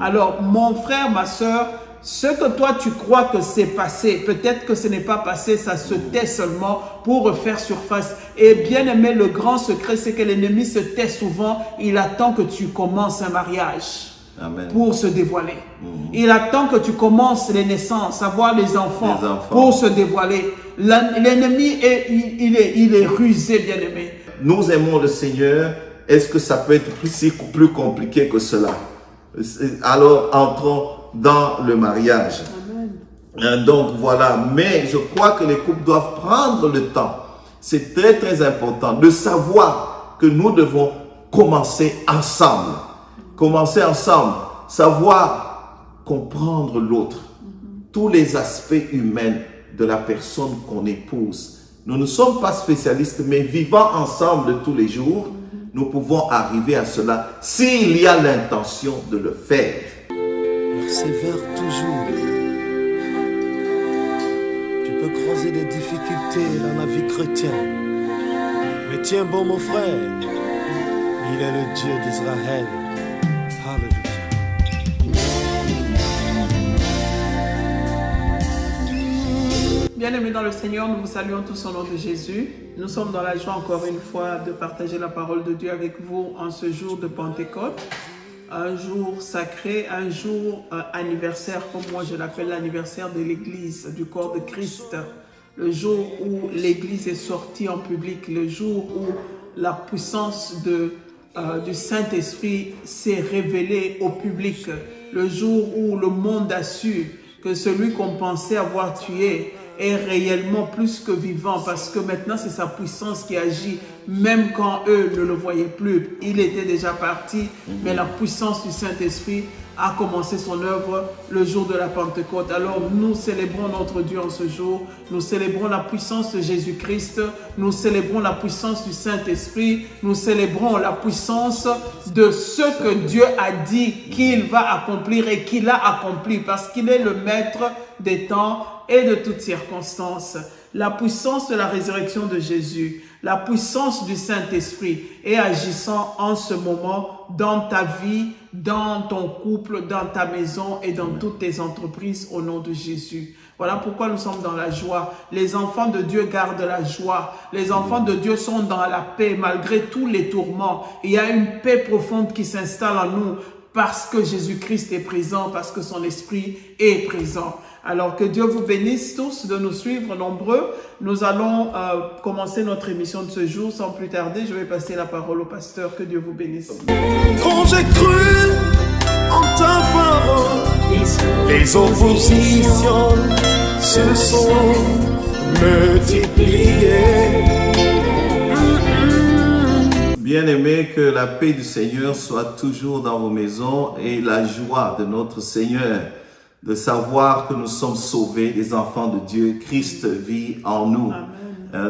Alors, mon frère, ma soeur, ce que toi tu crois que c'est passé, peut-être que ce n'est pas passé, ça se tait seulement pour refaire surface. Et bien aimé, le grand secret, c'est que l'ennemi se tait souvent. Il attend que tu commences un mariage. Amen. Pour se dévoiler. Il attend que tu commences les naissances, avoir les enfants. Pour se dévoiler. L'ennemi, il est rusé, bien aimé. Nous aimons le Seigneur. Est-ce que ça peut être plus compliqué que cela? Alors, entrons dans le mariage. Amen. Donc, voilà. Mais je crois que les couples doivent prendre le temps. C'est très, très important de savoir que nous devons commencer ensemble. Commencer ensemble. Savoir comprendre l'autre. Tous les aspects humains de la personne qu'on épouse. Nous ne sommes pas spécialistes, mais vivant ensemble tous les jours, nous pouvons arriver à cela s'il y a l'intention de le faire. Persévère toujours. Tu peux croiser des difficultés dans la vie chrétienne. Mais tiens bon mon frère, il est le Dieu d'Israël. Alléluia. Bien-aimés dans le Seigneur, nous vous saluons tous au nom de Jésus. Nous sommes dans la joie encore une fois de partager la parole de Dieu avec vous en ce jour de Pentecôte. Un jour sacré, un jour anniversaire, comme moi je l'appelle l'anniversaire de l'Église, du corps de Christ. Le jour où l'Église est sortie en public, le jour où la puissance du Saint-Esprit s'est révélée au public, le jour où le monde a su que celui qu'on pensait avoir tué est réellement plus que vivant, parce que maintenant c'est sa puissance qui agit, même quand eux ne le voyaient plus. Il était déjà parti, mais la puissance du Saint-Esprit a commencé son œuvre le jour de la Pentecôte. Alors nous célébrons notre Dieu en ce jour, nous célébrons la puissance de Jésus-Christ, nous célébrons la puissance du Saint-Esprit, nous célébrons la puissance de ce que Dieu a dit qu'il va accomplir et qu'il a accompli, parce qu'il est le maître des temps et de toutes circonstances. La puissance de la résurrection de Jésus, la puissance du Saint-Esprit est agissant en ce moment dans ta vie, dans ton couple, dans ta maison et dans toutes tes entreprises au nom de Jésus. Voilà pourquoi nous sommes dans la joie. Les enfants de Dieu gardent la joie. Les enfants de Dieu sont dans la paix malgré tous les tourments. Il y a une paix profonde qui s'installe en nous parce que Jésus-Christ est présent, parce que son esprit est présent. Alors que Dieu vous bénisse tous de nous suivre nombreux. Nous allons commencer notre émission de ce jour sans plus tarder. Je vais passer la parole au pasteur. Que Dieu vous bénisse. Quand j'ai cru en ta parole, les oppositions se sont multipliées. Bien-aimés, que la paix du Seigneur soit toujours dans vos maisons et la joie de notre Seigneur de savoir que nous sommes sauvés, des enfants de Dieu. Christ vit en nous.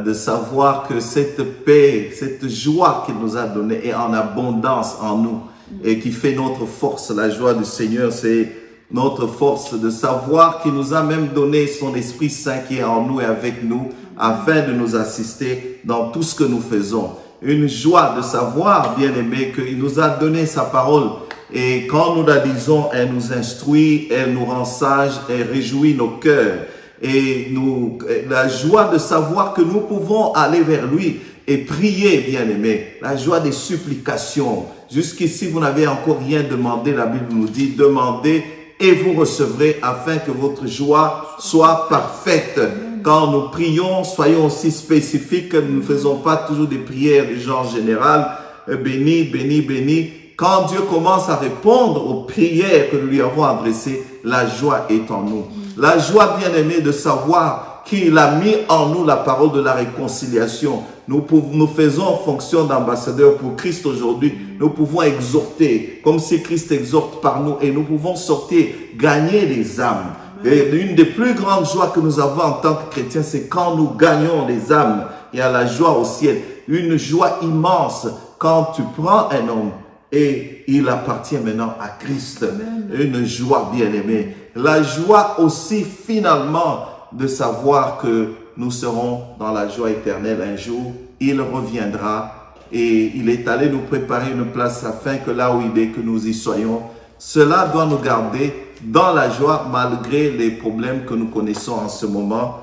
De savoir que cette paix, cette joie qu'il nous a donnée est en abondance en nous et qui fait notre force. La joie du Seigneur, c'est notre force de savoir qu'il nous a même donné son Esprit Saint qui est en nous et avec nous afin de nous assister dans tout ce que nous faisons. Une joie de savoir, bien aimé, qu'il nous a donné sa parole. Et quand nous la lisons, elle nous instruit, elle nous rend sages, elle réjouit nos cœurs. Et la joie de savoir que nous pouvons aller vers lui et prier, bien-aimé. La joie des supplications. Jusqu'ici, vous n'avez encore rien demandé. La Bible nous dit, demandez et vous recevrez afin que votre joie soit parfaite. Quand nous prions, soyons aussi spécifiques. Nous ne faisons pas toujours des prières du genre général. Béni, béni, béni. Quand Dieu commence à répondre aux prières que nous lui avons adressées, la joie est en nous. La joie, bien-aimée, de savoir qu'il a mis en nous la parole de la réconciliation. Nous faisons fonction d'ambassadeurs pour Christ aujourd'hui. Nous pouvons exhorter, comme si Christ exhorte par nous, et nous pouvons sortir, gagner les âmes. Et l'une des plus grandes joies que nous avons en tant que chrétiens, c'est quand nous gagnons les âmes. Il y a la joie au ciel. Une joie immense quand tu prends un homme et il appartient maintenant à Christ. Une joie bien-aimée. La joie aussi finalement de savoir que nous serons dans la joie éternelle un jour. Il reviendra et il est allé nous préparer une place afin que là où il est, que nous y soyons. cela doit nous garder dans la joie malgré les problèmes que nous connaissons en ce moment.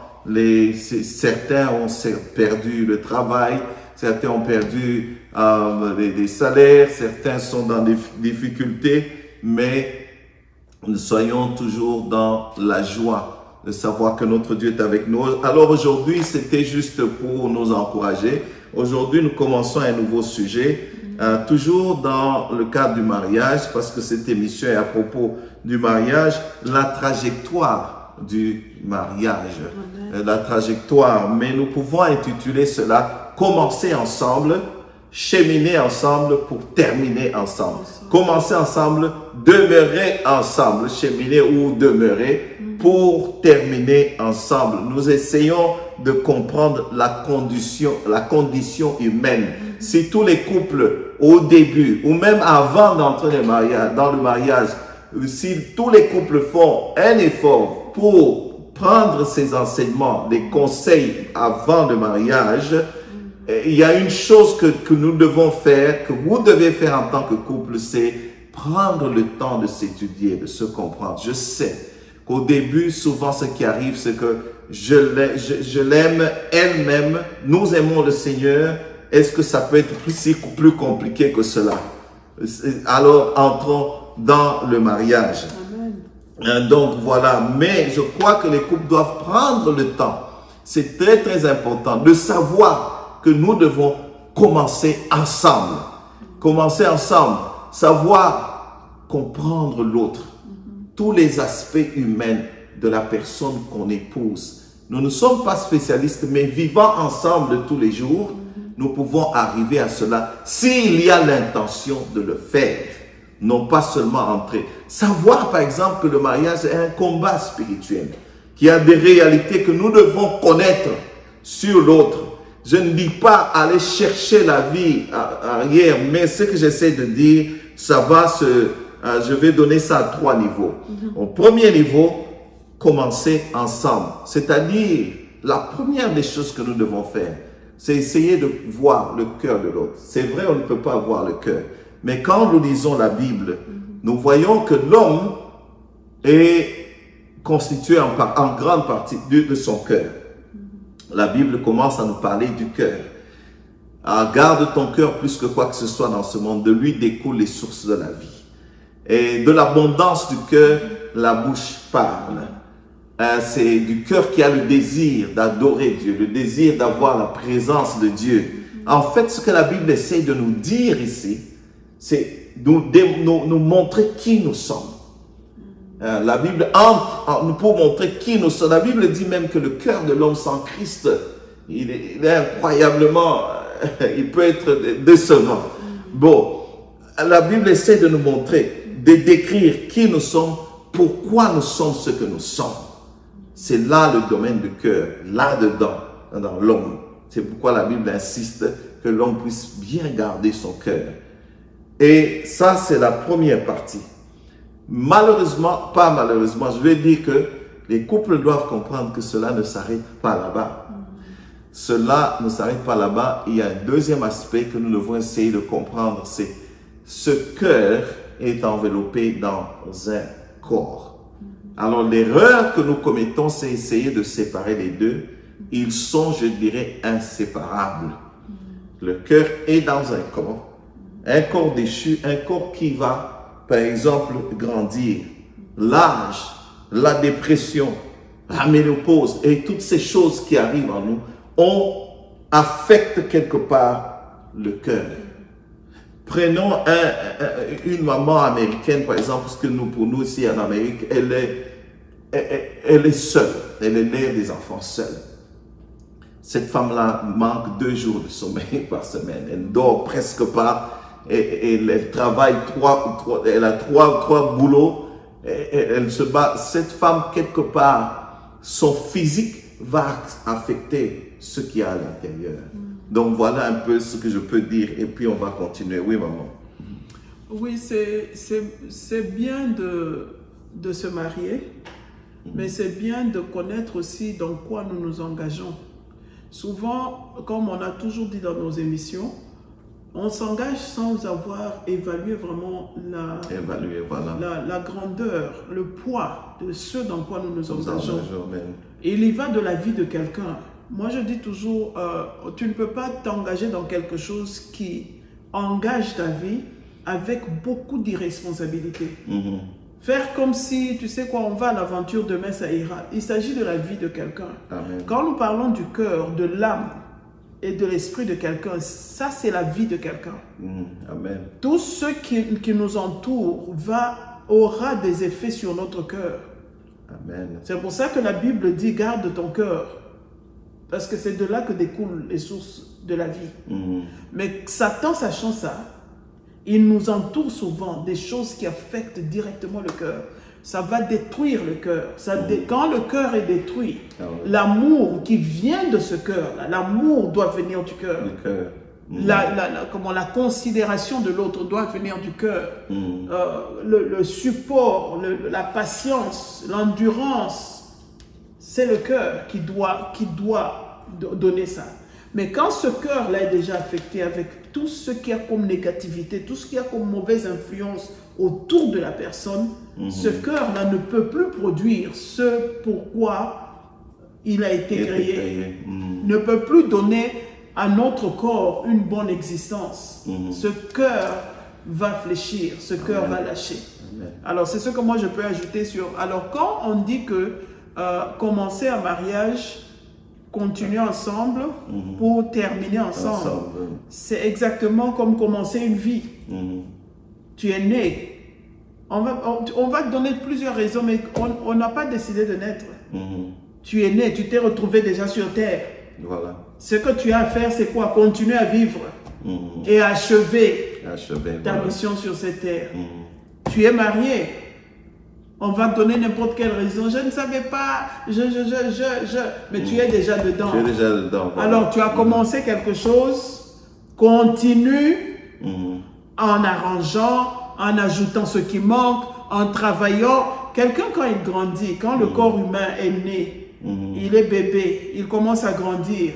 Certains ont perdu le travail, certains ont perdu des salaires, certains sont dans des difficultés, mais nous soyons toujours dans la joie de savoir que notre Dieu est avec nous. Alors aujourd'hui, c'était juste pour nous encourager. Aujourd'hui, nous commençons un nouveau sujet, toujours dans le cadre du mariage, parce que cette émission est à propos du mariage, la trajectoire du mariage. La trajectoire, mais nous pouvons intituler cela « Commencer ensemble », cheminer ensemble pour terminer ensemble. Commencer ensemble, demeurer ensemble, cheminer ou demeurer pour terminer ensemble. Nous essayons de comprendre la condition humaine. Si tous les couples au début ou même avant d'entrer dans le mariage, si tous les couples font un effort pour prendre ces enseignements, les conseils avant le mariage, il y a une chose que nous devons faire, que vous devez faire en tant que couple, c'est prendre le temps de s'étudier, de se comprendre. Je sais qu'au début, souvent ce qui arrive, c'est que je l'aime, elle m'aime, nous aimons le Seigneur. Est-ce que ça peut être plus compliqué que cela? Alors, entrons dans le mariage. Donc voilà, mais je crois que les couples doivent prendre le temps. C'est très très important de savoir que nous devons commencer ensemble. Commencer ensemble, savoir comprendre l'autre, tous les aspects humains de la personne qu'on épouse. Nous ne sommes pas spécialistes, mais vivant ensemble tous les jours, nous pouvons arriver à cela s'il y a l'intention de le faire. Non pas seulement entrer. Savoir par exemple que le mariage est un combat spirituel, qu'il y a des réalités que nous devons connaître sur l'autre. Je ne dis pas aller chercher la vie arrière, mais ce que j'essaie de dire, ça va je vais donner ça à 3 niveaux. Au premier niveau, commencer ensemble. C'est-à-dire, la première des choses que nous devons faire, c'est essayer de voir le cœur de l'autre. C'est vrai, on ne peut pas voir le cœur. Mais quand nous lisons la Bible, nous voyons que l'homme est constitué en grande partie de son cœur. La Bible commence à nous parler du cœur. Garde ton cœur plus que quoi que ce soit dans ce monde. De lui découlent les sources de la vie. Et de l'abondance du cœur, la bouche parle. C'est du cœur qui a le désir d'adorer Dieu, le désir d'avoir la présence de Dieu. En fait, ce que la Bible essaie de nous dire ici, c'est nous montrer qui nous sommes. La Bible entre pour montrer qui nous sommes. La Bible dit même que le cœur de l'homme sans Christ, il est incroyablement, il peut être décevant. Bon, la Bible essaie de nous montrer, de décrire qui nous sommes, pourquoi nous sommes ce que nous sommes. C'est là le domaine du cœur, là-dedans, dans l'homme. C'est pourquoi la Bible insiste que l'homme puisse bien garder son cœur. Et ça, c'est la première partie. Malheureusement, pas malheureusement, je vais dire que les couples doivent comprendre que cela ne s'arrête pas là-bas. Cela ne s'arrête pas là-bas. Il y a un deuxième aspect que nous devons essayer de comprendre, c'est ce cœur est enveloppé dans un corps. Alors, l'erreur que nous commettons, c'est essayer de séparer les deux. Ils sont, je dirais, inséparables. Le cœur est dans un corps déchu, un corps qui va, par exemple, grandir. L'âge, la dépression, la ménopause et toutes ces choses qui arrivent en nous affectent quelque part le cœur. Prenons une maman américaine, par exemple, parce que pour nous ici en Amérique, elle est seule. Elle élève des enfants seuls. Cette femme-là manque 2 jours de sommeil par semaine. Elle ne dort presque pas. Et elle travaille elle a trois boulots. Elle se bat. Cette femme, quelque part, son physique va affecter ce qu'il y a à l'intérieur. Donc voilà un peu ce que je peux dire et puis on va continuer. Oui, maman. Oui, c'est bien de se marier, mais c'est bien de connaître aussi dans quoi nous nous engageons. Souvent, comme on a toujours dit dans nos émissions, On s'engage sans avoir évalué vraiment Évaluer, voilà. la grandeur, le poids de ce dans quoi nous nous engageons. Amen. Et il y va de la vie de quelqu'un. Moi, je dis toujours, tu ne peux pas t'engager dans quelque chose qui engage ta vie avec beaucoup d'irresponsabilité. Faire comme si, tu sais quoi, on va à l'aventure, demain ça ira. Il s'agit de la vie de quelqu'un. Quand nous parlons du cœur, de l'âme et de l'esprit de quelqu'un, ça c'est la vie de quelqu'un. Amen. Tout ce qui nous entoure aura des effets sur notre cœur. Amen. C'est pour ça que la Bible dit, garde ton cœur. Parce que c'est de là que découlent les sources de la vie. Mais Satan, sachant ça, il nous entoure souvent des choses qui affectent directement le cœur. Ça va détruire le cœur. Quand le cœur est détruit, l'amour qui vient de ce cœur-là, l'amour doit venir du cœur. La considération de l'autre doit venir du cœur. Le support, la patience, l'endurance, c'est le cœur qui doit donner ça. Mais quand ce cœur-là est déjà affecté avec tout ce qu'il y a comme négativité, tout ce qu'il y a comme mauvaise influence autour de la personne, ce cœur-là ne peut plus produire ce pourquoi il a été créé. Ne peut plus donner à notre corps une bonne existence. Ce cœur va fléchir, ce cœur va lâcher. Alors c'est ce que moi je peux ajouter sur... Alors quand on dit que commencer un mariage, continuer ensemble pour terminer ensemble, c'est exactement comme commencer une vie. Tu es né. On va te donner plusieurs raisons, mais on n'a pas décidé de naître. Tu es né, tu t'es retrouvé déjà sur terre. Voilà. Ce que tu as à faire, c'est quoi? Continuer à vivre et achever ta mission sur cette terre. Tu es marié. On va te donner n'importe quelle raison. Je ne savais pas, mais tu es déjà dedans. Tu es déjà dedans. Voilà. Alors, tu as commencé quelque chose, continue en arrangeant, en ajoutant ce qui manque, en travaillant. Quelqu'un, quand il grandit, quand le corps humain est né, il est bébé, il commence à grandir,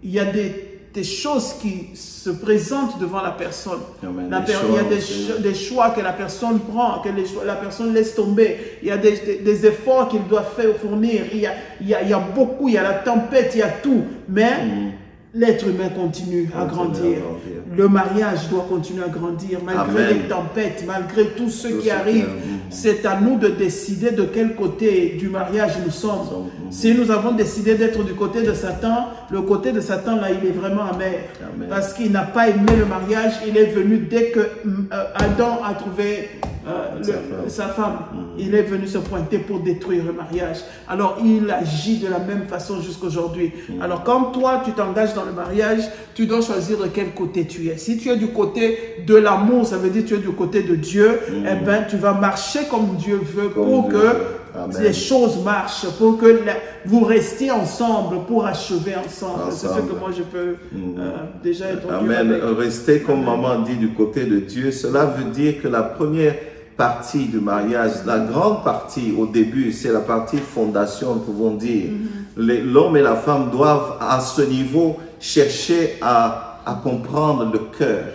il y a des choses qui se présentent devant la personne. Il y a des choix que la personne prend, que la personne laisse tomber. Il y a des efforts qu'il doit fournir. Il y a beaucoup, il y a la tempête, il y a tout. Mais l'être humain continue à grandir. Le mariage doit continuer à grandir malgré les tempêtes, malgré tout ce qui arrive. C'est à nous de décider de quel côté du mariage nous sommes. Si nous avons décidé d'être du côté de Satan, le côté de Satan là, il est vraiment amer. Parce qu'il n'a pas aimé le mariage. Il est venu dès que Adam a trouvé sa femme. Il est venu se pointer pour détruire le mariage. Alors il agit de la même façon jusqu'aujourd'hui. Alors comme toi tu t'engages dans le mariage, tu dois choisir de quel côté tu es. Si tu es du côté de l'amour, ça veut dire que tu es du côté de Dieu, eh ben tu vas marcher comme Dieu veut pour que les choses marchent, pour que vous restiez ensemble, pour achever ensemble. C'est ce que moi je peux déjà être. Amen. Rester, comme maman dit, du côté de Dieu, cela veut dire que la première partie du mariage, la grande partie au début, c'est la partie fondation, nous pouvons dire. L'homme et la femme doivent à ce niveau chercher à comprendre le cœur,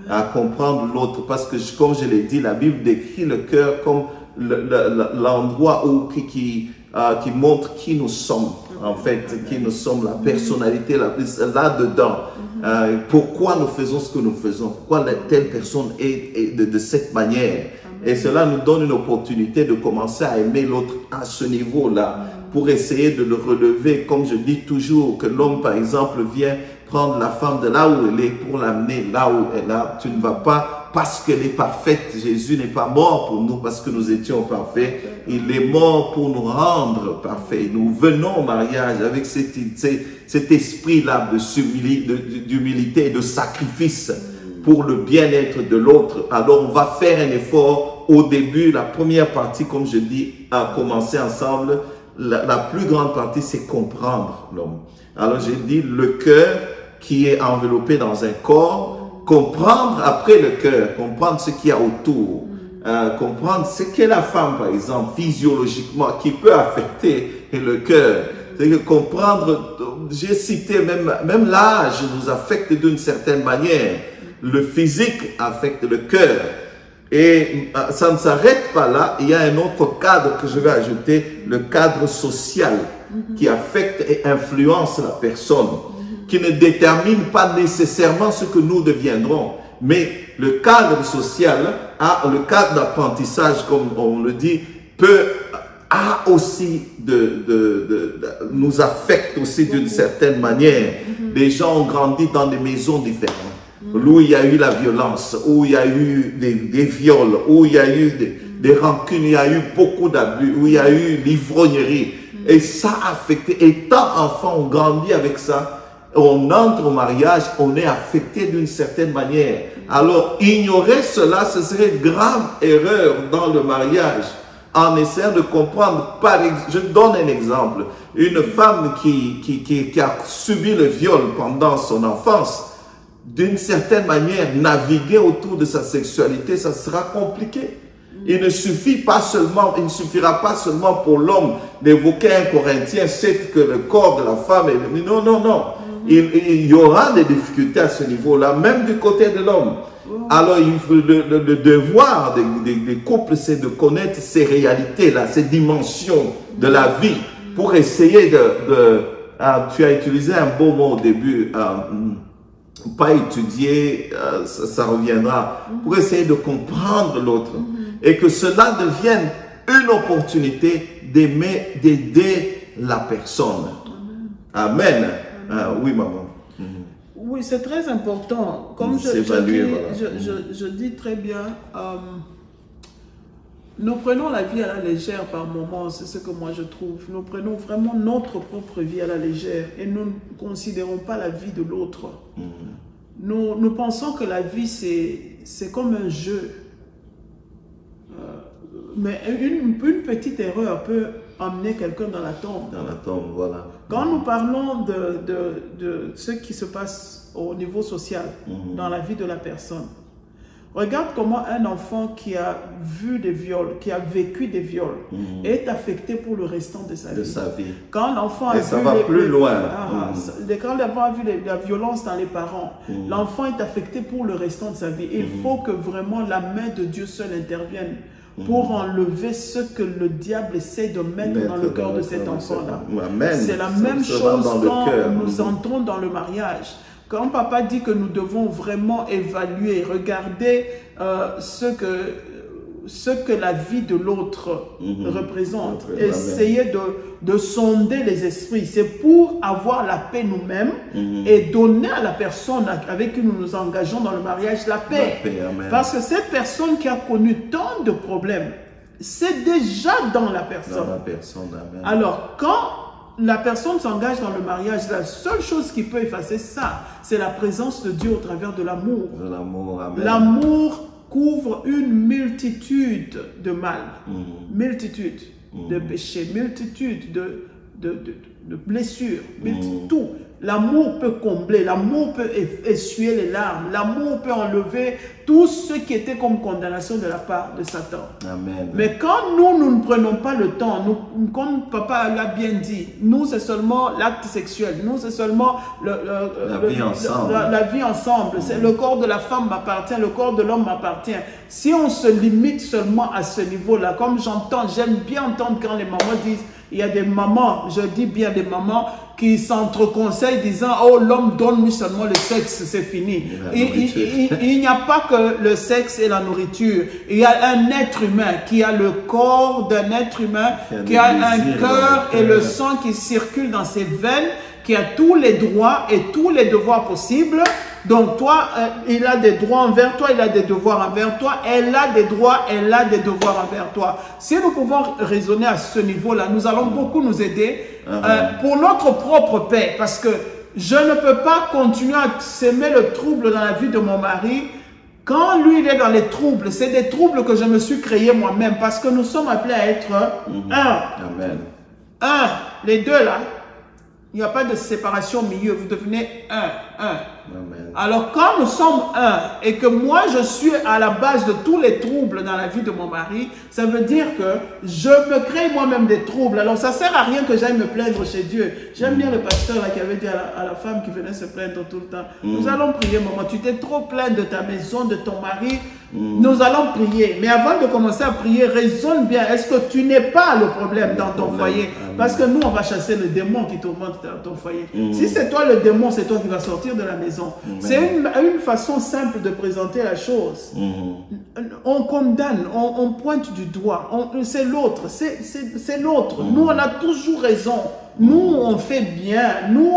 à comprendre l'autre, parce que comme je l'ai dit, la Bible décrit le cœur comme l'endroit qui montre qui nous sommes, en fait, qui nous sommes, la personnalité, là-dedans. Pourquoi nous faisons ce que nous faisons, pourquoi telle personne est de cette manière. Et cela nous donne une opportunité de commencer à aimer l'autre à ce niveau-là, pour essayer de le relever. Comme je dis toujours, que l'homme, par exemple, vient prendre la femme de là où elle est pour l'amener là où elle est. Tu ne vas pas parce qu'elle est parfaite. Jésus n'est pas mort pour nous parce que nous étions parfaits. Il est mort pour nous rendre parfaits. Nous venons au mariage avec cet esprit-là d'humilité et de sacrifice pour le bien-être de l'autre. Alors on va faire un effort au début. La première partie, comme je dis, à commencer ensemble. La plus grande partie, c'est comprendre l'homme. Alors j'ai dit le cœur qui est enveloppé dans un corps, comprendre après le cœur, comprendre ce qu'il y a autour, comprendre ce qu'est la femme, par exemple, physiologiquement, qui peut affecter le cœur. C'est que comprendre, j'ai cité même l'âge nous affecte d'une certaine manière. le physique affecte le cœur. Et ça ne s'arrête pas là. Il y a un autre cadre que je vais ajouter, le cadre social, qui affecte et influence la personne, qui ne détermine pas nécessairement ce que nous deviendrons. Mais le cadre social, le cadre d'apprentissage, comme on le dit, nous affecte aussi d'une certaine manière. Les gens ont grandi dans des maisons différentes, où il y a eu la violence, où il y a eu des viols, où il y a eu des rancunes, il y a eu beaucoup d'abus, où il y a eu l'ivrognerie. Et ça a affecté. Étant enfant, on grandit avec ça. On entre au mariage, on est affecté d'une certaine manière. Alors, ignorer cela, ce serait une grave erreur dans le mariage. En essayant de comprendre, je donne un exemple. Une femme qui a subi le viol pendant son enfance, d'une certaine manière, naviguer autour de sa sexualité, ça sera compliqué. Il ne suffira pas seulement pour l'homme d'évoquer 1 Corinthiens 7 que le corps de la femme est... Non. Il y aura des difficultés à ce niveau-là, même du côté de l'homme. Alors, le devoir des couples, c'est de connaître ces réalités-là, ces dimensions de la vie, pour essayer tu as utilisé un beau mot au début, pas étudier, ça reviendra, pour essayer de comprendre l'autre, et que cela devienne une opportunité d'aider la personne. Amen. Oui, maman. Oui, c'est très important. Comme je dis très bien, nous prenons la vie à la légère par moments, c'est ce que moi je trouve. Nous prenons vraiment notre propre vie à la légère et nous ne considérons pas la vie de l'autre. Nous pensons que la vie, c'est comme un jeu. Mais une petite erreur peut emmener quelqu'un dans la tombe. Dans la tombe, voilà. Quand nous parlons de ce qui se passe au niveau social, dans la vie de la personne, regarde comment un enfant qui a vu des viols, qui a vécu des viols, est affecté pour le restant de sa vie. Quand l'enfant a vu ça va plus loin. Quand l'enfant a vu la violence dans les parents, l'enfant est affecté pour le restant de sa vie. Il faut que vraiment la main de Dieu seul intervienne pour enlever ce que le diable essaie de mettre dans le cœur de cet enfant-là. C'est la même chose quand nous entrons dans le mariage. Quand papa dit que nous devons vraiment évaluer, regarder ce que la vie de l'autre représente, essayer de sonder les esprits, c'est pour avoir la paix nous-mêmes et donner à la personne avec qui nous nous engageons dans le mariage la paix. Parce que cette personne qui a connu tant de problèmes, c'est déjà dans la personne. Alors, quand la personne s'engage dans le mariage, la seule chose qui peut effacer ça, c'est la présence de Dieu au travers de l'amour. L'amour couvre une multitude de mal, multitude de péchés, multitude de blessures, tout. L'amour peut combler, l'amour peut essuyer les larmes, l'amour peut enlever tout ce qui était comme condamnation de la part de Satan. Amen. Mais quand nous ne prenons pas le temps, comme papa l'a bien dit, nous c'est seulement l'acte sexuel, nous c'est seulement la vie ensemble. C'est le corps de la femme m'appartient, le corps de l'homme m'appartient. Si on se limite seulement à ce niveau-là, comme j'aime bien entendre quand les mamans disent, il y a des mamans, je dis bien des mamans, qui s'entreconseillent disant « Oh, l'homme donne-lui seulement le sexe, c'est fini. » Il n'y a pas que le sexe et la nourriture. Il y a un être humain qui a le corps d'un être humain, qui a un cœur et le sang qui circule dans ses veines, qui a tous les droits et tous les devoirs possibles. Donc toi, il a des droits envers toi, il a des devoirs envers toi, elle a des droits, elle a des devoirs envers toi. Si nous pouvons raisonner à ce niveau-là, nous allons beaucoup nous aider pour notre propre paix. Parce que je ne peux pas continuer à s'aimer le trouble dans la vie de mon mari. Quand lui, il est dans les troubles, c'est des troubles que je me suis créé moi-même. Parce que nous sommes appelés à être un. Les deux là, il n'y a pas de séparation au milieu. Vous devenez un. Amen. Alors quand nous sommes un et que moi je suis à la base de tous les troubles dans la vie de mon mari, ça veut dire que je me crée moi-même des troubles. Alors ça sert à rien que j'aille me plaindre chez Dieu. J'aime bien le pasteur là qui avait dit à la femme qui venait se plaindre tout le temps, nous allons prier maman, tu t'es trop plainte de ta maison, de ton mari, nous allons prier. Mais avant de commencer à prier, raisonne bien, est-ce que tu n'es pas le problème dans ton foyer? Parce que nous on va chasser le démon qui tourmente dans ton foyer. Si c'est toi le démon, c'est toi qui vas sortir de la maison. C'est une façon simple de présenter la chose. On condamne, on pointe du doigt. C'est l'autre, c'est l'autre. Nous, on a toujours raison. Nous, on fait bien. Nous,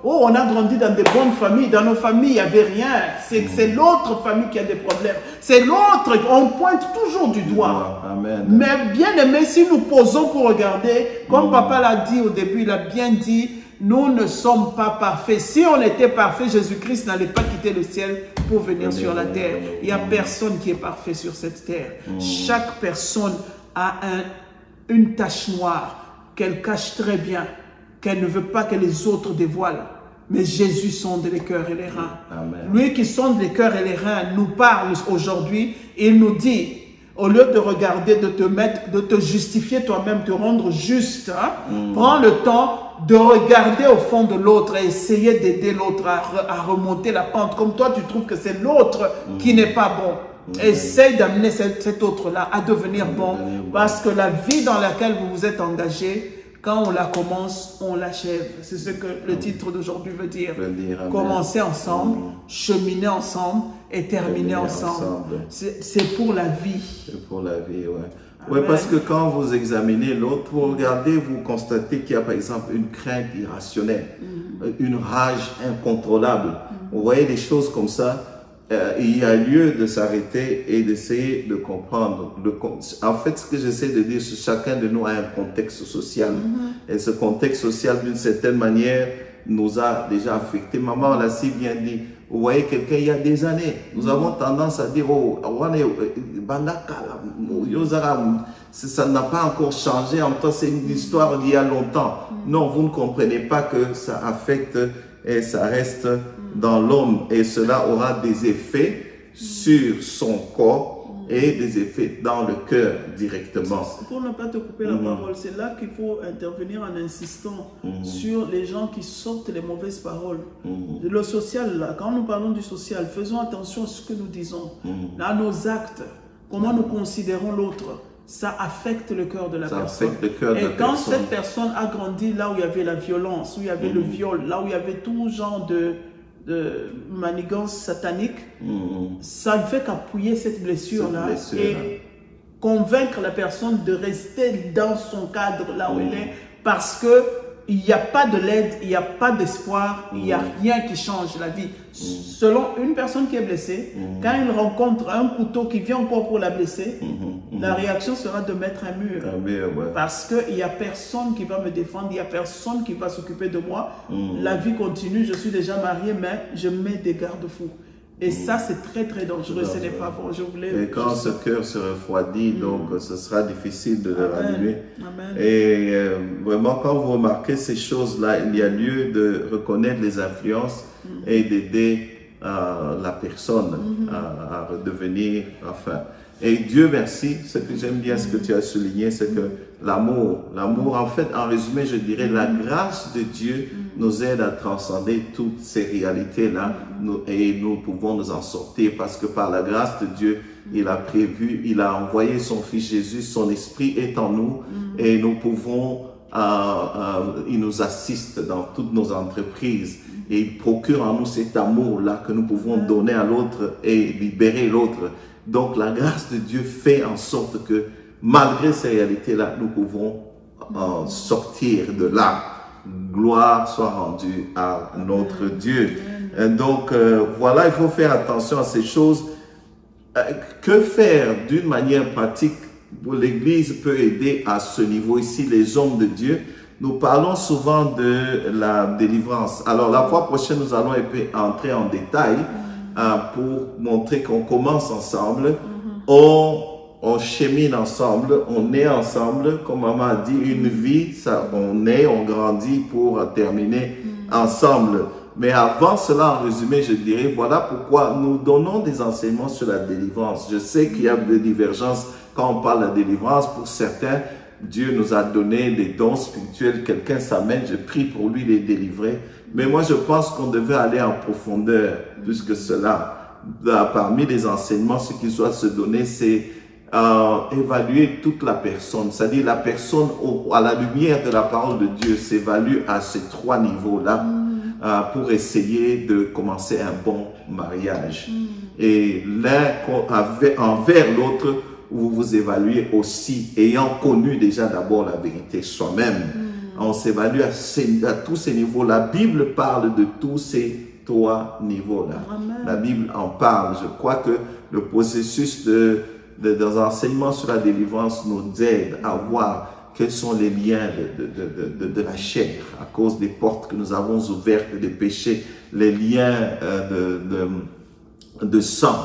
on a grandi dans des bonnes familles. Dans nos familles, il n'y avait rien. C'est l'autre famille qui a des problèmes. C'est l'autre. On pointe toujours du doigt. Amen. Mais bien aimé, si nous posons pour regarder, comme papa l'a dit au début, il a bien dit, nous ne sommes pas parfaits. Si on était parfait, Jésus-Christ n'allait pas quitter le ciel pour venir sur la terre. Il n'y a personne qui est parfait sur cette terre. Chaque personne a une tache noire qu'elle cache très bien, qu'elle ne veut pas que les autres dévoilent. Mais Jésus sonde les cœurs et les reins. Amen. Lui qui sonde les cœurs et les reins nous parle aujourd'hui. Il nous dit, au lieu de regarder, de te justifier toi-même, te rendre juste, prends le temps de regarder au fond de l'autre et essayer d'aider l'autre à remonter la pente. Comme toi, tu trouves que c'est l'autre qui n'est pas bon. Essaye d'amener cet autre-là à devenir bon. Parce que la vie dans laquelle vous vous êtes engagé, quand on la commence, on l'achève. C'est ce que le titre d'aujourd'hui veut dire. Commencer ensemble, cheminer ensemble et terminer ensemble. C'est pour la vie. C'est pour la vie, ouais. Oui, parce que quand vous examinez l'autre, vous regardez, vous constatez qu'il y a par exemple une crainte irrationnelle, une rage incontrôlable. Vous voyez des choses comme ça. Il y a lieu de s'arrêter et d'essayer de comprendre. En fait, ce que j'essaie de dire, c'est que chacun de nous a un contexte social. Et ce contexte social, d'une certaine manière, nous a déjà affecté. Maman l'a si bien dit. Vous voyez quelqu'un il y a des années, nous avons tendance à dire, oh, ça n'a pas encore changé, en même temps c'est une histoire d'il y a longtemps. Non, vous ne comprenez pas que ça affecte et ça reste dans l'homme et cela aura des effets sur son corps et des effets dans le cœur directement. Pour ne pas te couper la parole, c'est là qu'il faut intervenir en insistant sur les gens qui sortent les mauvaises paroles. Le social, là, quand nous parlons du social, faisons attention à ce que nous disons, à nos actes, comment nous considérons l'autre. Ça affecte le cœur de la personne. Et quand cette personne a grandi là où il y avait la violence, où il y avait le viol, là où il y avait tout genre de manigance satanique, ça ne fait qu'appuyer cette blessure-là et convaincre la personne de rester dans son cadre là où elle est, parce que il n'y a pas de l'aide, il n'y a pas d'espoir, il n'y a rien qui change la vie. Selon une personne qui est blessée, quand il rencontre un couteau qui vient encore pour la blesser, la réaction sera de mettre un mur. Parce qu'il n'y a personne qui va me défendre, il n'y a personne qui va s'occuper de moi. La vie continue, je suis déjà marié, mais je mets des garde-fous. Et ça, c'est très très dangereux, ce n'est pas bon. Et quand ce cœur se refroidit, donc ce sera difficile de le rallumer. Et vraiment, quand vous remarquez ces choses-là, il y a lieu de reconnaître les influences et d'aider la personne à redevenir, enfin. Et Dieu merci, ce que j'aime bien, ce que tu as souligné, c'est que l'amour, en fait, en résumé, je dirais, la grâce de Dieu nous aide à transcender toutes ces réalités-là et nous pouvons nous en sortir parce que par la grâce de Dieu, il a prévu, il a envoyé son Fils Jésus, son Esprit est en nous et nous pouvons, il nous assiste dans toutes nos entreprises et il procure en nous cet amour-là que nous pouvons donner à l'autre et libérer l'autre. Donc la grâce de Dieu fait en sorte que malgré ces réalités-là, nous pouvons sortir de là. Gloire soit rendue à notre Dieu. Donc voilà, il faut faire attention à ces choses. Que faire d'une manière pratique pour l'Église peut aider à ce niveau ici, les hommes de Dieu. Nous parlons souvent de la délivrance. Alors la fois prochaine, nous allons entrer en détail pour montrer qu'on commence ensemble, on chemine ensemble, on est ensemble, comme maman a dit, une vie, ça, on grandit pour terminer ensemble. Mais avant cela, en résumé, je dirais, voilà pourquoi nous donnons des enseignements sur la délivrance. Je sais qu'il y a des divergences quand on parle de la délivrance. Pour certains, Dieu nous a donné des dons spirituels. Quelqu'un s'amène, je prie pour lui, il est délivré. Mais moi, je pense qu'on devait aller en profondeur plus que cela. Parmi les enseignements, ce qui doit se donner, c'est évaluer toute la personne. C'est-à-dire la personne, à la lumière de la parole de Dieu, s'évalue à ces 3 niveaux-là. Pour essayer de commencer un bon mariage. Et l'un envers l'autre, vous vous évaluez aussi, ayant connu déjà d'abord la vérité soi-même. On s'évalue à tous ces niveaux. La Bible parle de tous ces 3 niveaux-là. La Bible en parle. Je crois que le processus des enseignements sur la délivrance nous aide à voir quels sont les liens de la chair à cause des portes que nous avons ouvertes des péchés, les liens de sang.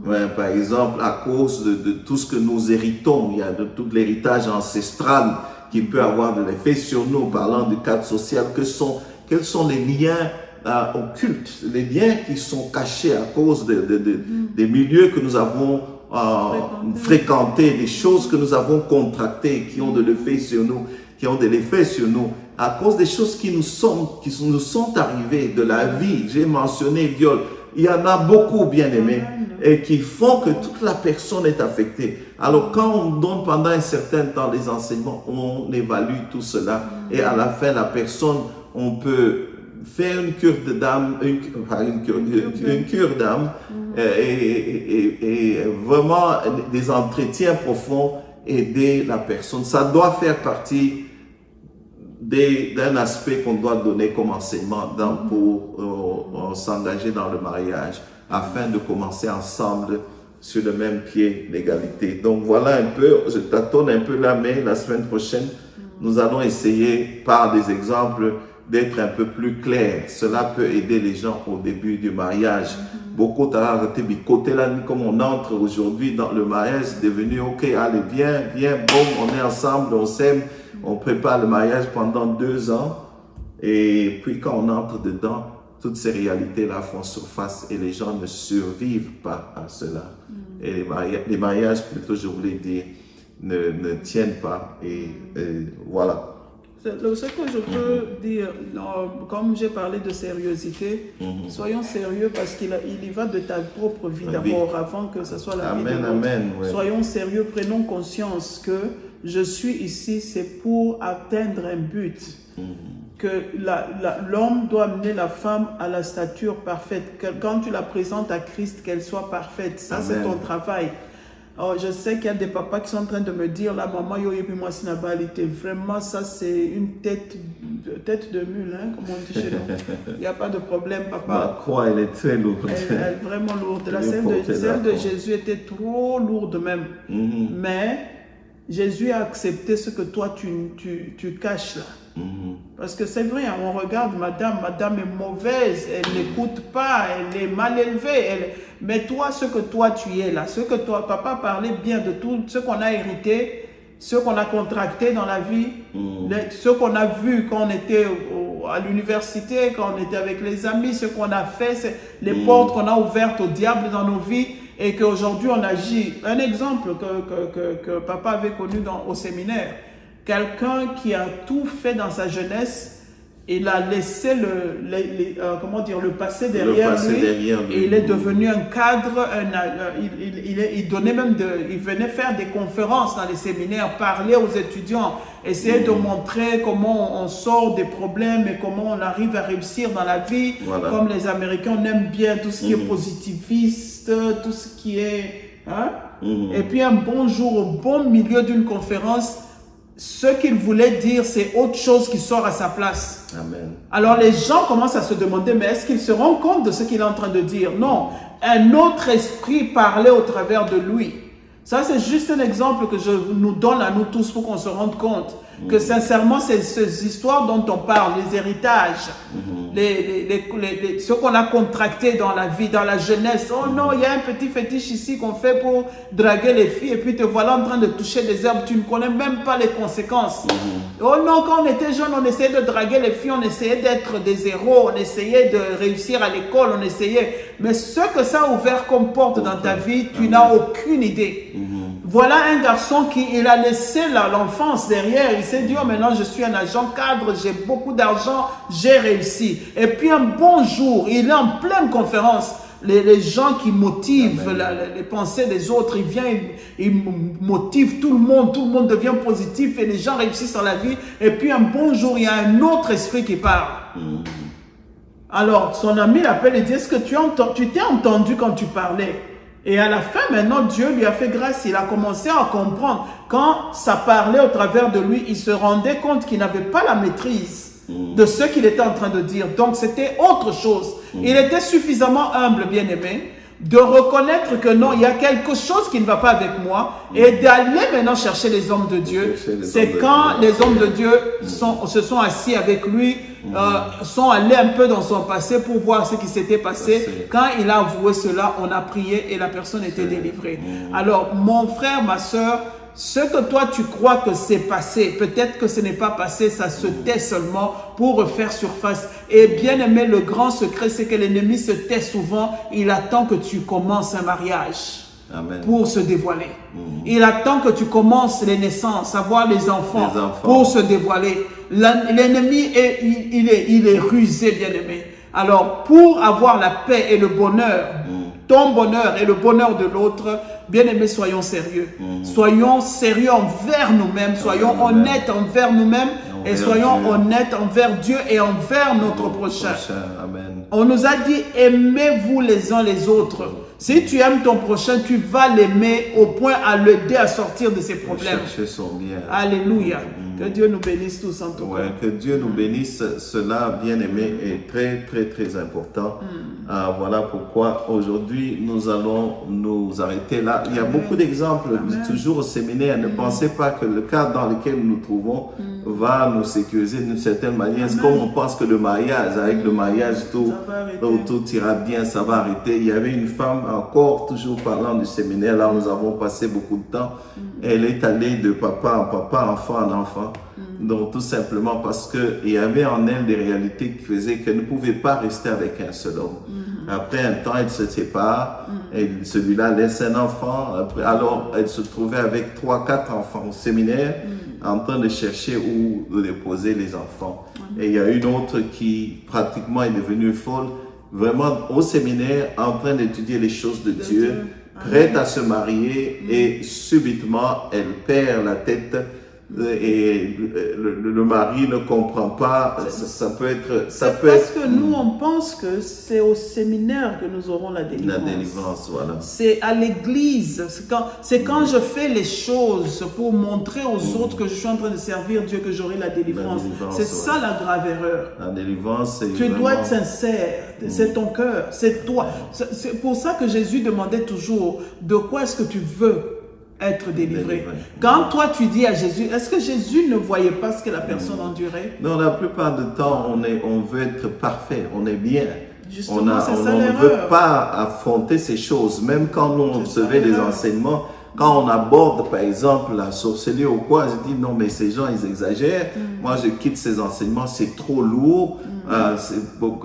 Ouais, par exemple, à cause de tout ce que nous héritons, il y a de tout l'héritage ancestral qui peut avoir de l'effet sur nous, parlant du cadre social. Quels sont les liens occultes, les liens qui sont cachés à cause des milieux que nous avons fréquenter, des choses que nous avons contractées, qui ont de l'effet sur nous, à cause des choses qui nous sont arrivées de la vie. J'ai mentionné viol. Il y en a beaucoup, bien aimés, et qui font que toute la personne est affectée. Alors, quand on donne pendant un certain temps les enseignements, on évalue tout cela, et à la fin, la personne, on peut faire une cure d'âme, une cure d'âme, et vraiment des entretiens profonds, aider la personne. Ça doit faire partie d'un aspect qu'on doit donner comme enseignement pour s'engager dans le mariage, afin de commencer ensemble sur le même pied d'égalité. Donc voilà un peu, je tâtonne un peu là, mais la semaine prochaine, nous allons essayer par des exemples d'être un peu plus clair. Cela peut aider les gens au début du mariage. Beaucoup côté là, comme on entre aujourd'hui dans le mariage, c'est devenu ok, allez, viens, bon, on est ensemble, on s'aime, on prépare le mariage pendant 2 ans, et puis quand on entre dedans, toutes ces réalités-là font surface et les gens ne survivent pas à cela. Et les mariages, plutôt, je voulais dire, ne tiennent pas, et voilà. Ce que je peux dire, comme j'ai parlé de sérieuxité, soyons sérieux parce qu'il y va de ta propre vie d'abord, avant que ce soit la vie de l'autre. Ouais. Soyons sérieux, prenons conscience que je suis ici, c'est pour atteindre un but. Que l'homme doit amener la femme à la stature parfaite. Que quand tu la présentes à Christ, qu'elle soit parfaite. Ça, c'est ton travail. Oh, je sais qu'il y a des papas qui sont en train de me dire, là, maman, yo, et puis moi, sinabalité. Vraiment, ça, c'est une tête de mule, hein, comme on dit chez nous. Il n'y a pas de problème, papa. Ma croix, elle est très lourde. Elle est vraiment lourde. Celle de Jésus était trop lourde même. Mais Jésus a accepté ce que toi, tu caches là. Parce que c'est vrai, on regarde madame est mauvaise, elle n'écoute pas, elle est mal élevée. Mais toi, ce que toi tu es là, ce que toi, papa parlait bien de tout ce qu'on a hérité, ce qu'on a contracté dans la vie, ce qu'on a vu quand on était à l'université, quand on était avec les amis, ce qu'on a fait, les portes qu'on a ouvertes au diable dans nos vies et qu'aujourd'hui on agit. Un exemple que papa avait connu au séminaire. Quelqu'un qui a tout fait dans sa jeunesse, il a laissé le passé derrière lui, et il est devenu un cadre, il venait faire des conférences dans les séminaires, parler aux étudiants, essayer de montrer comment on sort des problèmes et comment on arrive à réussir dans la vie. Voilà. Comme les Américains, on aime bien tout ce qui est positiviste, tout ce qui est... Hein? Et puis un bon jour, au bon milieu d'une conférence, ce qu'il voulait dire, c'est autre chose qui sort à sa place. Amen. Alors les gens commencent à se demander, mais est-ce qu'il se rend compte de ce qu'il est en train de dire? Non, un autre esprit parlait au travers de lui. Ça, c'est juste un exemple que je nous donne à nous tous pour qu'on se rende compte. Que sincèrement, c'est ces histoires dont on parle, les héritages, ce qu'on a contracté dans la vie, dans la jeunesse. Oh non, il y a un petit fétiche ici qu'on fait pour draguer les filles et puis te voilà en train de toucher des herbes, tu ne connais même pas les conséquences. Oh non, quand on était jeune, on essayait de draguer les filles, on essayait d'être des héros, on essayait de réussir à l'école, on essayait. Mais ce que ça a ouvert comme porte dans ta vie, tu n'as aucune idée. Voilà un garçon il a laissé l'enfance derrière. Il s'est dit, oh maintenant je suis un agent cadre, j'ai beaucoup d'argent, j'ai réussi. Et puis un bon jour, il est en pleine conférence. Les gens qui motivent les pensées des autres, ils motivent tout le monde devient positif et les gens réussissent dans la vie. Et puis un bon jour, il y a un autre esprit qui parle. Alors son ami l'appelle et dit, est-ce que tu t'es entendu quand tu parlais? Et à la fin, maintenant, Dieu lui a fait grâce. Il a commencé à comprendre. Quand ça parlait au travers de lui, il se rendait compte qu'il n'avait pas la maîtrise de ce qu'il était en train de dire. Donc, c'était autre chose. Il était suffisamment humble, bien-aimé, de reconnaître que non, il y a quelque chose qui ne va pas avec moi et d'aller maintenant chercher les hommes de Dieu. C'est quand les hommes de Dieu se sont assis avec lui, sont allés un peu dans son passé pour voir ce qui s'était passé. Quand il a avoué cela, on a prié et la personne était délivrée. Alors, mon frère, ma soeur, ce que toi tu crois que c'est passé, peut-être que ce n'est pas passé, ça se tait seulement pour refaire surface. Et bien aimé, le grand secret, c'est que l'ennemi se tait souvent. Il attend que tu commences un mariage. Amen. Pour se dévoiler. Il attend que tu commences les naissances, avoir les enfants. Pour se dévoiler. L'ennemi, il est rusé, bien aimé. Alors, pour avoir la paix et le bonheur, ton bonheur et le bonheur de l'autre, bien-aimés, soyons sérieux. Soyons sérieux envers nous-mêmes, soyons honnêtes envers nous-mêmes et soyons honnêtes envers Dieu et envers notre prochain. Amen. On nous a dit, aimez-vous les uns les autres. Si tu aimes ton prochain, tu vas l'aimer au point à l'aider à sortir de ses problèmes. Son bien. Alléluia. Que Dieu nous bénisse tous en tout cas. Que Dieu nous bénisse. Cela, bien aimé, est très, très, très important. Voilà pourquoi aujourd'hui, nous allons nous arrêter là. Il y a beaucoup d'exemples, toujours au séminaire. Ne pensez pas que le cadre dans lequel nous nous trouvons va nous sécuriser d'une certaine manière. C'est comme on pense que le mariage, avec le mariage, tout ira bien, ça va arrêter. Il y avait une femme, encore toujours parlant du séminaire, là où nous avons passé beaucoup de temps. Elle est allée de papa en papa, enfant en enfant. Donc tout simplement parce qu'il y avait en elle des réalités qui faisaient qu'elle ne pouvait pas rester avec un seul homme. Après un temps, elle se sépare, et celui-là laisse un enfant. Après, alors elle se trouvait avec 3-4 enfants au séminaire, en train de chercher où déposer les enfants. Et il y a une autre qui pratiquement est devenue folle, vraiment au séminaire, en train d'étudier les choses de Dieu, prête à se marier, et subitement elle perd la tête. Et le mari ne comprend pas, ça peut être... Parce que nous, on pense que c'est au séminaire que nous aurons la délivrance. La délivrance, voilà. C'est à l'église. C'est quand je fais les choses pour montrer aux autres que je suis en train de servir Dieu que j'aurai la délivrance. C'est ça la grave erreur. La délivrance, c'est tu dois être sincère. C'est ton cœur. C'est toi. C'est pour ça que Jésus demandait toujours, de quoi est-ce que tu veux être délivré. Quand toi tu dis à Jésus, est-ce que Jésus ne voyait pas ce que la personne endurait? Non, la plupart du temps, on veut être parfait, on est bien. Justement, on ne veut pas affronter ces choses. Même quand nous on recevait des enseignements, quand on aborde par exemple la sorcellerie ou quoi, je dis non mais ces gens ils exagèrent. Moi je quitte ces enseignements, c'est trop lourd.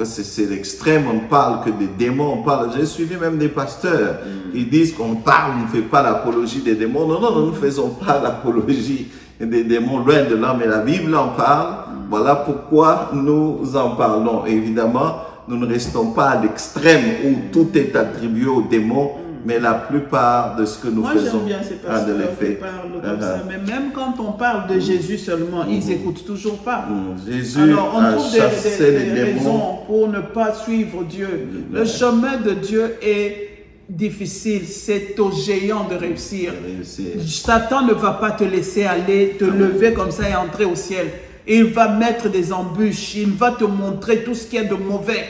C'est l'extrême, on parle que des démons, on parle. J'ai suivi même des pasteurs qui disent qu'on parle, on ne fait pas l'apologie des démons. Non, nous ne faisons pas l'apologie des démons, loin de là, mais la Bible en parle. Voilà pourquoi nous en parlons. Évidemment, nous ne restons pas à l'extrême où tout est attribué aux démons. Mais la plupart de ce que nous faisons, j'aime bien ces pasteurs qui parlent comme ça. Mais même quand on parle de Jésus seulement, ils n'écoutent toujours pas. Jésus Alors, on trouve des démons. raisons pour ne pas suivre Dieu. Le chemin de Dieu est difficile. C'est aux géants de réussir. Satan ne va pas te laisser aller, te lever comme ça et entrer au ciel. Il va mettre des embûches. Il va te montrer tout ce qu'il y a de mauvais.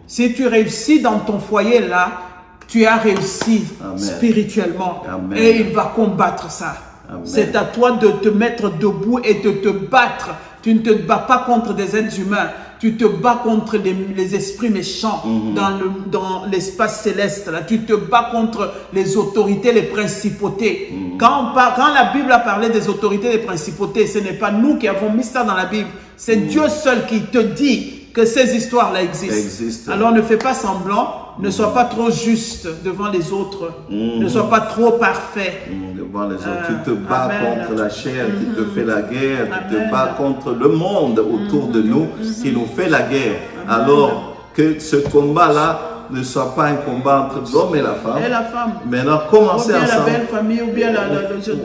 Si tu réussis dans ton foyer là, tu as réussi spirituellement. Et il va combattre ça. Amen. C'est à toi de te mettre debout et de te battre. Tu ne te bats pas contre des êtres humains. Tu te bats contre les esprits méchants dans l'espace céleste. Là. Tu te bats contre les autorités, les principautés. Quand la Bible a parlé des autorités, des principautés, ce n'est pas nous qui avons mis ça dans la Bible. C'est Dieu seul qui te dit que ces histoires-là existent. Alors ne fais pas semblant. Ne sois pas trop juste devant les autres. Ne sois pas trop parfait. Devant les autres. Tu te bats contre la chair qui te fait la guerre. Tu te bats contre le monde autour de nous qui nous fait la guerre. Alors que ce combat-là ne soit pas un combat entre l'homme et la femme. Maintenant, commencez ensemble. Ou bien la belle famille, ou bien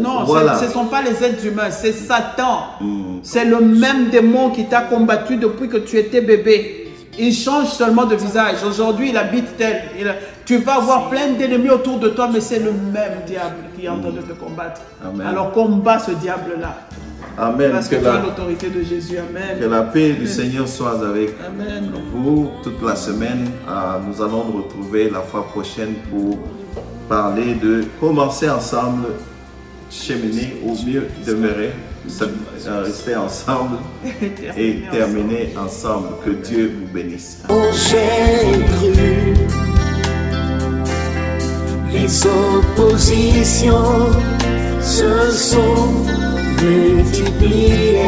non, voilà. Ce ne sont pas les êtres humains, c'est Satan. C'est le même démon qui t'a combattu depuis que tu étais bébé. Il change seulement de visage. Aujourd'hui, il habite tel. Tu vas avoir plein d'ennemis autour de toi, mais c'est le même diable qui est en train de te combattre. Amen. Alors combat ce diable-là. Amen. Parce que tu as l'autorité de Jésus. Amen. Que la paix du Seigneur soit avec Amen. vous toute la semaine. Nous allons nous retrouver la fois prochaine pour parler de commencer ensemble, cheminer ou mieux demeurer. Rester ensemble et terminer ensemble. Que Dieu vous bénisse. J'ai cru, les oppositions se sont multipliées.